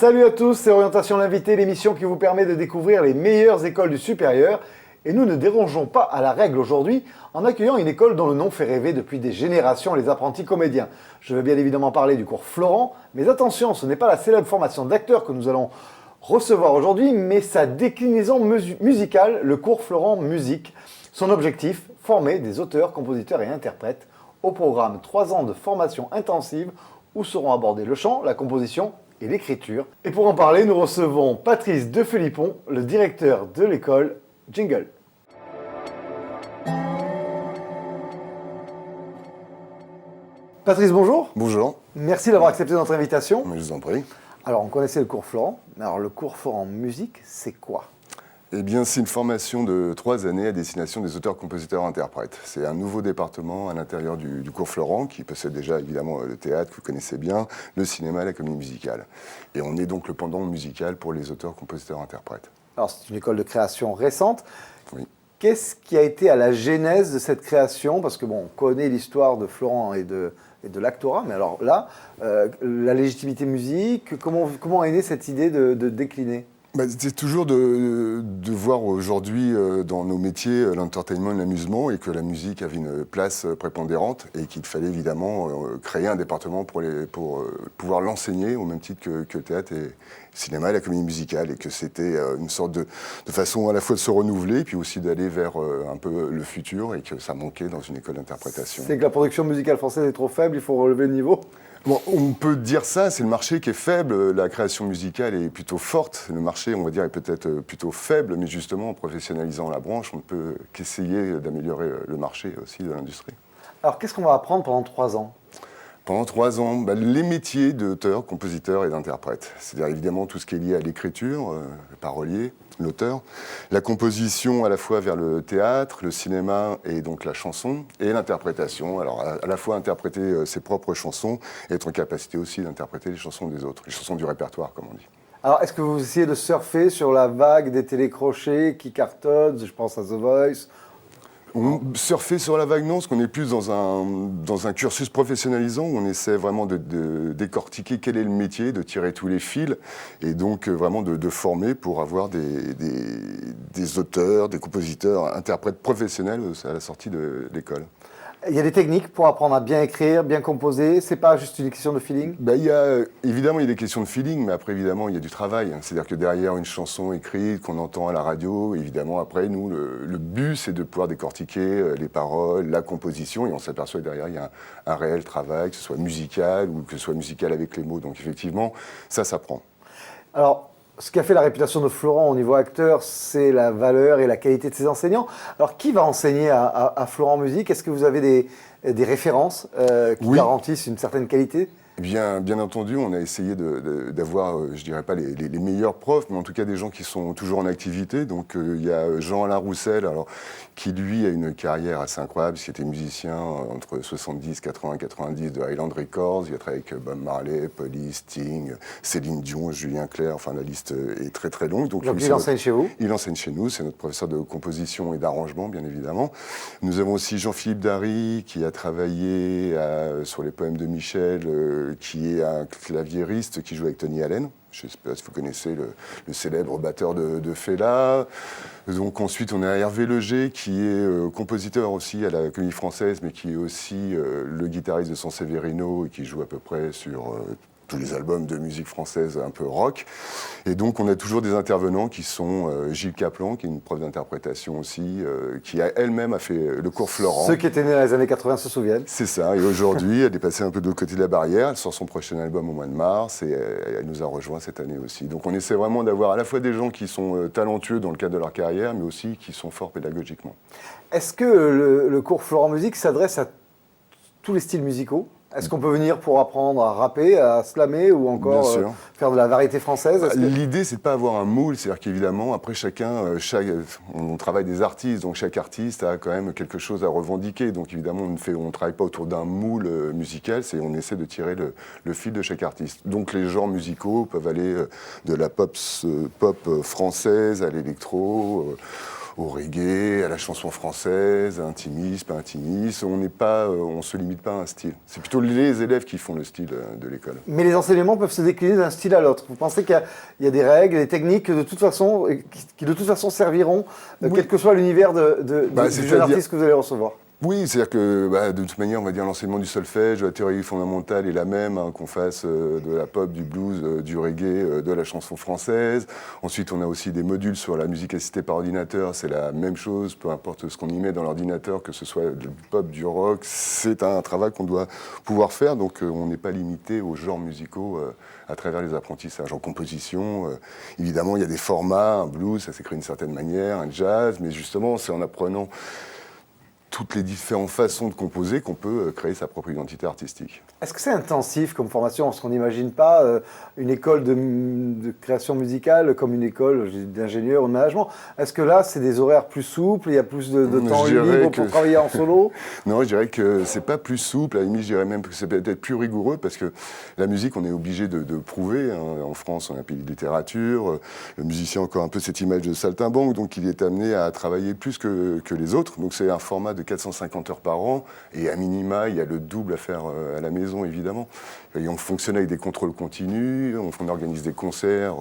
Salut à tous, c'est Orientation l'invité, l'émission qui vous permet de découvrir les meilleures écoles du supérieur. Et nous ne dérangeons pas à la règle aujourd'hui en accueillant une école dont le nom fait rêver depuis des générations les apprentis comédiens. Je veux bien évidemment parler du cours Florent, mais attention, ce n'est pas la célèbre formation d'acteurs que nous allons recevoir aujourd'hui, mais sa déclinaison musicale, le cours Florent Musique. Son objectif, former des auteurs, compositeurs et interprètes au programme 3 ans de formation intensive où seront abordés le chant, la composition et l'écriture. Et pour en parler, nous recevons Patrice De Philippon, le directeur de l'école. Jingle. Patrice, bonjour. Bonjour. Merci d'avoir accepté notre invitation. Mais je vous en prie. Alors, on connaissait le cours Florent, mais alors le cours Florent Musique, c'est quoi ? Eh bien, c'est une formation de 3 années à destination des auteurs, compositeurs, interprètes. C'est un nouveau département à l'intérieur du cours Florent, qui possède déjà évidemment le théâtre, que vous connaissez bien, le cinéma, la comédie musicale. Et on est donc le pendant musical pour les auteurs, compositeurs, interprètes. Alors, c'est une école de création récente. Oui. Qu'est-ce qui a été à la genèse de cette création ? Parce que bon, on connaît l'histoire de Florent et de l'actorat, mais alors là, la légitimité musique, comment est née cette idée de décliner ? C'est toujours de voir aujourd'hui dans nos métiers l'entertainment et l'amusement, et que la musique avait une place prépondérante et qu'il fallait évidemment créer un département pour pouvoir l'enseigner au même titre que le théâtre et le cinéma et la comédie musicale, et que c'était une sorte de façon à la fois de se renouveler et puis aussi d'aller vers un peu le futur, et que ça manquait dans une école d'interprétation. C'est que la production musicale française est trop faible, il faut relever le niveau ? Bon, on peut dire ça, c'est le marché qui est faible, la création musicale est plutôt forte, le marché, on va dire, est peut-être plutôt faible, mais justement, en professionnalisant la branche, on ne peut qu'essayer d'améliorer le marché aussi de l'industrie. Alors, qu'est-ce qu'on va apprendre pendant 3 ans ? Pendant 3 ans, les métiers d'auteur, compositeur et d'interprète. C'est-à-dire évidemment tout ce qui est lié à l'écriture, le parolier, l'auteur, la composition à la fois vers le théâtre, le cinéma et donc la chanson, et l'interprétation. Alors à la fois interpréter ses propres chansons et être en capacité aussi d'interpréter les chansons des autres, les chansons du répertoire comme on dit. Alors, est-ce que vous essayez de surfer sur la vague des télécrochets qui cartonnent ? Je pense à The Voice. On surfer sur la vague, non, parce qu'on est plus dans un cursus professionnalisant où on essaie vraiment de décortiquer quel est le métier, de tirer tous les fils, et donc vraiment de former pour avoir des auteurs, des compositeurs, interprètes professionnels à la sortie de l'école. Il y a des techniques pour apprendre à bien écrire, bien composer. C'est pas juste une question de feeling ? Évidemment, il y a des questions de feeling, mais après, évidemment, il y a du travail. C'est-à-dire que derrière une chanson écrite qu'on entend à la radio, évidemment, après, nous, le but, c'est de pouvoir décortiquer les paroles, la composition, et on s'aperçoit que derrière, il y a un réel travail, que ce soit musical ou que ce soit musical avec les mots. Donc, effectivement, ça s'apprend. Alors, ce qui a fait la réputation de Florent au niveau acteur, c'est la valeur et la qualité de ses enseignants. Alors, qui va enseigner à Florent Musique ? Est-ce que vous avez des références qui garantissent une certaine qualité ? Bien entendu, on a essayé d'avoir, je dirais pas les meilleurs profs, mais en tout cas des gens qui sont toujours en activité. Donc il y a Jean-Alain Roussel, qui lui a une carrière assez incroyable, qui était musicien entre 70, 80, 90 de Highland Records. Il a travaillé avec Bob Marley, Police, Sting, Céline Dion, Julien Clerc, enfin la liste est très très longue. Donc il enseigne chez vous ? Il enseigne chez nous, c'est notre professeur de composition et d'arrangement, bien évidemment. Nous avons aussi Jean-Philippe Dary, qui a travaillé sur les poèmes de Michel, qui est un claviériste qui joue avec Tony Allen. Je ne sais pas si vous connaissez le célèbre batteur de Fela. Donc ensuite, on a Hervé Leger, qui est compositeur aussi à la Comédie Française, mais qui est aussi le guitariste de San Severino et qui joue à peu près sur tous les albums de musique française un peu rock. Et donc, on a toujours des intervenants qui sont Gilles Caplan, qui est une prof d'interprétation aussi, qui elle-même a fait le cours Florent. Ceux qui étaient nés dans les années 80 se souviennent. C'est ça. Et aujourd'hui, elle est passée un peu de l'autre côté de la barrière. Elle sort son prochain album au mois de mars et elle nous a rejoints cette année aussi. Donc, on essaie vraiment d'avoir à la fois des gens qui sont talentueux dans le cadre de leur carrière, mais aussi qui sont forts pédagogiquement. Est-ce que le cours Florent Musique s'adresse à tous les styles musicaux ? Est-ce qu'on peut venir pour apprendre à rapper, à slammer ou encore faire de la variété française ? L'idée, c'est de ne pas avoir un moule. C'est-à-dire qu'évidemment, après on travaille des artistes, donc chaque artiste a quand même quelque chose à revendiquer. Donc évidemment, on ne travaille pas autour d'un moule musical, on essaie de tirer le fil de chaque artiste. Donc les genres musicaux peuvent aller de la pop française à l'électro, au reggae, à la chanson française, intimiste, pas intimiste. On ne se limite pas à un style. C'est plutôt les élèves qui font le style de l'école. Mais les enseignements peuvent se décliner d'un style à l'autre. Vous pensez qu'il y a des règles, des techniques de toute façon, qui de toute façon serviront, quel que soit l'univers du jeune artiste que vous allez recevoir? Oui, c'est-à-dire que de toute manière, on va dire l'enseignement du solfège, de la théorie fondamentale est la même, qu'on fasse de la pop, du blues, du reggae, de la chanson française. Ensuite, on a aussi des modules sur la musique assistée par ordinateur, c'est la même chose, peu importe ce qu'on y met dans l'ordinateur, que ce soit du pop, du rock, c'est un travail qu'on doit pouvoir faire, donc on n'est pas limité aux genres musicaux à travers les apprentissages. En composition, évidemment, il y a des formats, un blues, ça s'écrit d'une certaine manière, un jazz, mais justement, c'est en apprenant toutes les différentes façons de composer qu'on peut créer sa propre identité artistique. Est-ce que c'est intensif comme formation? Parce qu'on n'imagine pas une école de création musicale comme une école d'ingénieur ou de management. Est-ce que là, c'est des horaires plus souples, il y a plus de temps libre pour travailler en solo? Non, je dirais que c'est pas plus souple. À la limite, je dirais même que c'est peut-être plus rigoureux parce que la musique, on est obligé de prouver. En France, on a un pays de littérature. Le musicien a encore un peu cette image de saltimbanque, donc il est amené à travailler plus que les autres. Donc c'est un format de 450 heures par an et à minima, il y a le double à faire à la maison, évidemment. Et on fonctionne avec des contrôles continus, on organise des concerts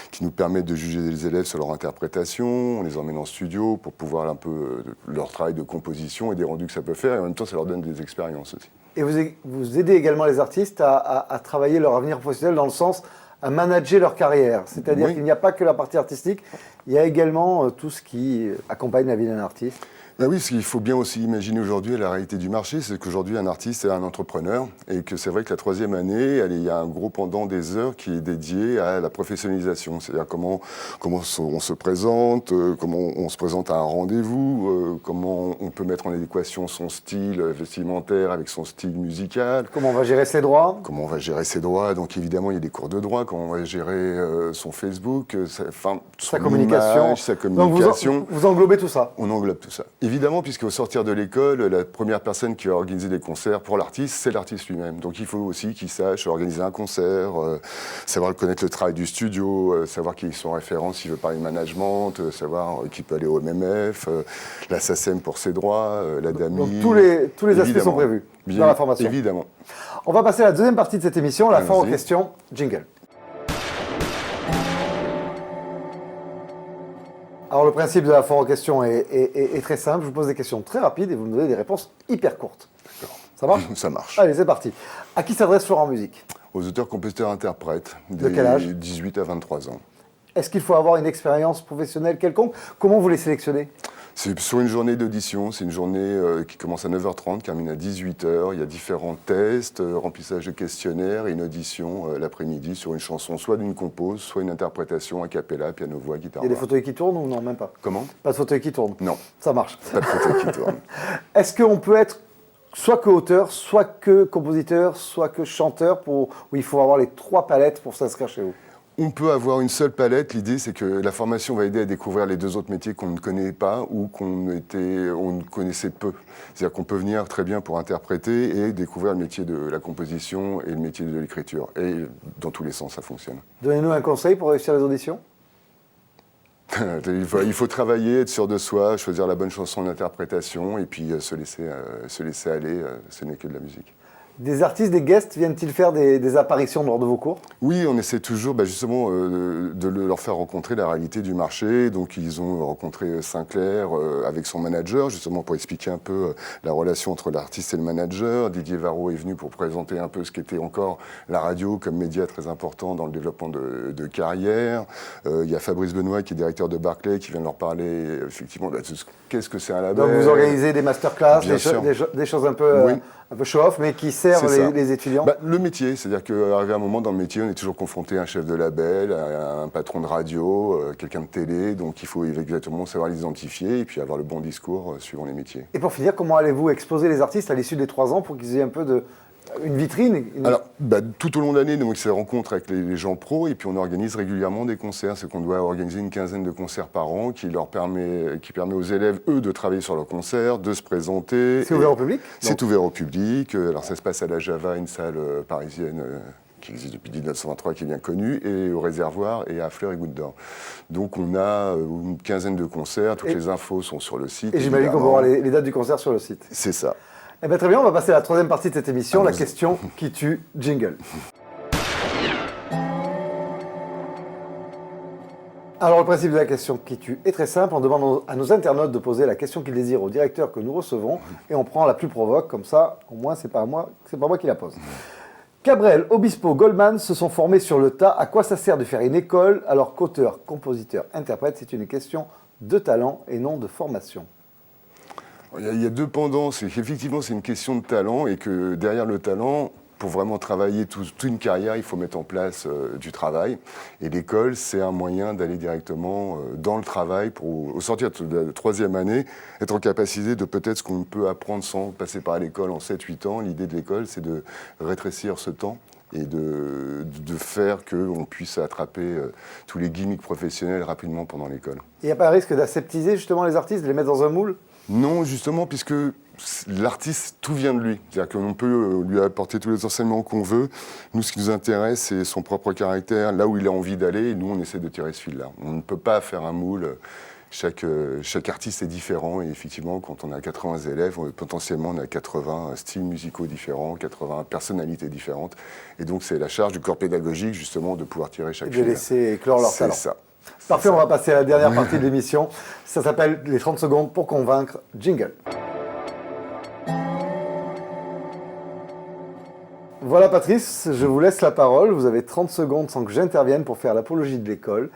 qui nous permettent de juger les élèves sur leur interprétation, on les emmène en studio pour pouvoir un peu leur travail de composition et des rendus que ça peut faire, et en même temps, ça leur donne des expériences aussi. Et vous aidez également les artistes à travailler leur avenir professionnel dans le sens à manager leur carrière. C'est-à-dire qu'il n'y a pas que la partie artistique, il y a également tout ce qui accompagne la vie d'un artiste. Ben oui, ce qu'il faut bien aussi imaginer aujourd'hui, la réalité du marché, c'est qu'aujourd'hui, un artiste est un entrepreneur et que c'est vrai que la troisième année, il y a un gros pendant des heures qui est dédié à la professionnalisation. C'est-à-dire comment on se présente, comment on se présente à un rendez-vous, comment on peut mettre en adéquation son style vestimentaire avec son style musical. Comment on va gérer ses droits? Comment on va gérer ses droits. Donc évidemment, il y a des cours de droit, comment on va gérer son Facebook, sa communication. Image, sa communication. Donc vous englobez tout ça? On englobe tout ça. Évidemment, puisqu'au sortir de l'école, la première personne qui va organiser des concerts pour l'artiste, c'est l'artiste lui-même. Donc il faut aussi qu'il sache organiser un concert, savoir connaître le travail du studio, savoir qui est son référent s'il veut parler de management, savoir qui peut aller au MMF, la SACEM pour ses droits, la DAMI. Donc tous les aspects sont prévus dans la formation. Évidemment. On va passer à la deuxième partie de cette émission, la foire aux questions. Jingle. Alors le principe de la foire aux questions est très simple. Je vous pose des questions très rapides et vous me donnez des réponses hyper courtes. Ça marche? Ça marche. Allez, c'est parti. À qui s'adresse Florent Musique? Aux auteurs, compositeurs, interprètes. De quel âge? 18 à 23 ans. Est-ce qu'il faut avoir une expérience professionnelle quelconque? Comment vous les sélectionnez? C'est sur une journée d'audition, c'est une journée qui commence à 9h30, qui termine à 18h. Il y a différents tests, remplissage de questionnaires et une audition l'après-midi sur une chanson, soit d'une compose, soit une interprétation a cappella, piano-voix, guitare. Il y a des fauteuils qui tournent ou non, même pas? Comment? Pas de fauteuils qui tournent? Non. Ça marche. Pas de fauteuils qui tournent. Est-ce qu'on peut être soit que auteur, soit que compositeur, soit que chanteur, où il faut avoir les trois palettes pour s'inscrire chez vous? On peut avoir une seule palette. L'idée, c'est que la formation va aider à découvrir les deux autres métiers qu'on ne connaît pas ou on ne connaissait peu. C'est-à-dire qu'on peut venir très bien pour interpréter et découvrir le métier de la composition et le métier de l'écriture. Et dans tous les sens, ça fonctionne. Donnez-nous un conseil pour réussir les auditions. Il faut travailler, être sûr de soi, choisir la bonne chanson d'interprétation et puis se laisser aller. Ce n'est que de la musique. Des artistes, des guests, viennent-ils faire des apparitions lors de vos cours? Oui, on essaie toujours justement de leur faire rencontrer la réalité du marché. Donc ils ont rencontré Sinclair avec son manager, justement pour expliquer un peu la relation entre l'artiste et le manager. Didier Varro est venu pour présenter un peu ce qu'était encore la radio comme média très important dans le développement de carrière. Il y a Fabrice Benoît qui est directeur de Barclay qui vient de leur parler effectivement de qu'est-ce que c'est un label. Donc vous organisez des masterclass, des choses un peu, oui. Un peu show-off, mais qui servent les étudiants? Le métier, c'est-à-dire qu'arrivé à un moment dans le métier, on est toujours confronté à un chef de label, à un patron de radio, quelqu'un de télé, donc il faut exactement savoir les identifier et puis avoir le bon discours suivant les métiers. Et pour finir, comment allez-vous exposer les artistes à l'issue des 3 ans pour qu'ils aient un peu une vitrine? Alors, tout au long de l'année, donc c'est rencontres avec les gens pros et puis on organise régulièrement des concerts. C'est qu'on doit organiser une quinzaine de concerts par an qui permet aux élèves, eux, de travailler sur leurs concerts, de se présenter. C'est ouvert au public? C'est ouvert au public. Alors ça se passe à la Java, une salle parisienne qui existe depuis 1923, qui est bien connu, et au Réservoir et à Fleur et Goutte d'Or. Donc on a une quinzaine de concerts, toutes les infos sont sur le site. Et j'imagine qu'on va voir les dates du concert sur le site. C'est ça. Eh bien, très bien, on va passer à la troisième partie de cette émission, la question qui tue jingle. Alors le principe de la question qui tue est très simple, on demande à nos internautes de poser la question qu'ils désirent au directeur que nous recevons et on prend la plus provoque, comme ça au moins c'est pas moi qui la pose. Cabrel, Obispo, Goldman se sont formés sur le tas. À quoi ça sert de faire une école alors qu'auteur, compositeur, interprète, c'est une question de talent et non de formation? Il y a deux pendances. Effectivement, c'est une question de talent et que derrière le talent, pour vraiment travailler toute une carrière, il faut mettre en place du travail. Et l'école, c'est un moyen d'aller directement dans le travail pour, au sortir de la troisième année, être en capacité de peut-être ce qu'on peut apprendre sans passer par l'école en 7-8 ans. L'idée de l'école, c'est de rétrécir ce temps et de faire qu'on puisse attraper tous les gimmicks professionnels rapidement pendant l'école. Il n'y a pas un risque d'aseptiser justement les artistes, de les mettre dans un moule? Non, justement, puisque l'artiste, tout vient de lui. C'est-à-dire qu'on peut lui apporter tous les enseignements qu'on veut. Nous, ce qui nous intéresse, c'est son propre caractère, là où il a envie d'aller, et nous, on essaie de tirer ce fil-là. On ne peut pas faire un moule. Chaque artiste est différent, et effectivement, quand on a 80 élèves, potentiellement, on a 80 styles musicaux différents, 80 personnalités différentes. Et donc, c'est la charge du corps pédagogique, justement, de pouvoir tirer chaque fil. De laisser éclore leur talent. C'est ça. Parfait, on va passer à la dernière partie de l'émission. Ça s'appelle les 30 secondes pour convaincre. Jingle. Voilà Patrice, je vous laisse la parole. Vous avez 30 secondes sans que j'intervienne pour faire l'apologie de l'école.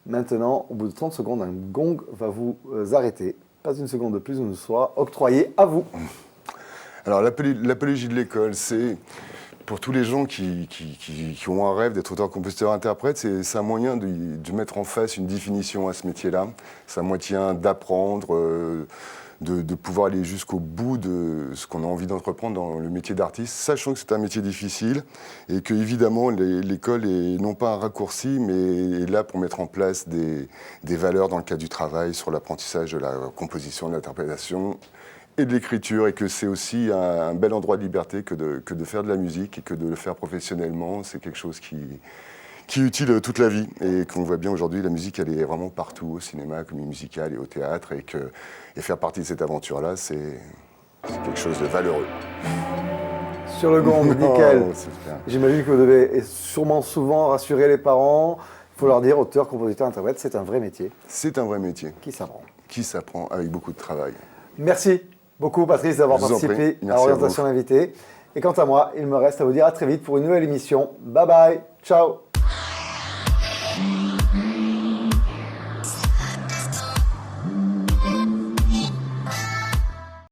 Maintenant, au bout de 30 secondes, un gong va vous arrêter. Pas une seconde de plus, nous sera octroyé à vous. Alors l'apologie de l'école, c'est... Pour tous les gens qui ont un rêve d'être auteur, compositeur, interprète, c'est un moyen de mettre en face une définition à ce métier-là. C'est un moyen d'apprendre, de pouvoir aller jusqu'au bout de ce qu'on a envie d'entreprendre dans le métier d'artiste, sachant que c'est un métier difficile et que évidemment l'école est non pas un raccourci, mais est là pour mettre en place des valeurs dans le cadre du travail, sur l'apprentissage de la composition, de l'interprétation et de l'écriture, et que c'est aussi un bel endroit de liberté que de faire de la musique, et que de le faire professionnellement, c'est quelque chose qui est utile toute la vie, et qu'on voit bien aujourd'hui, la musique elle est vraiment partout, au cinéma, comédie musicale et au théâtre, et faire partie de cette aventure-là, c'est quelque chose de valeureux. Sur le gong, nickel. J'imagine que vous devez sûrement souvent rassurer les parents. Il faut leur dire, auteur, compositeur, interprète, c'est un vrai métier. C'est un vrai métier. Qui s'apprend. Qui s'apprend avec beaucoup de travail. Merci beaucoup Patrice d'avoir participé à l'orientation invitée. Et quant à moi, il me reste à vous dire à très vite pour une nouvelle émission. Bye bye, ciao.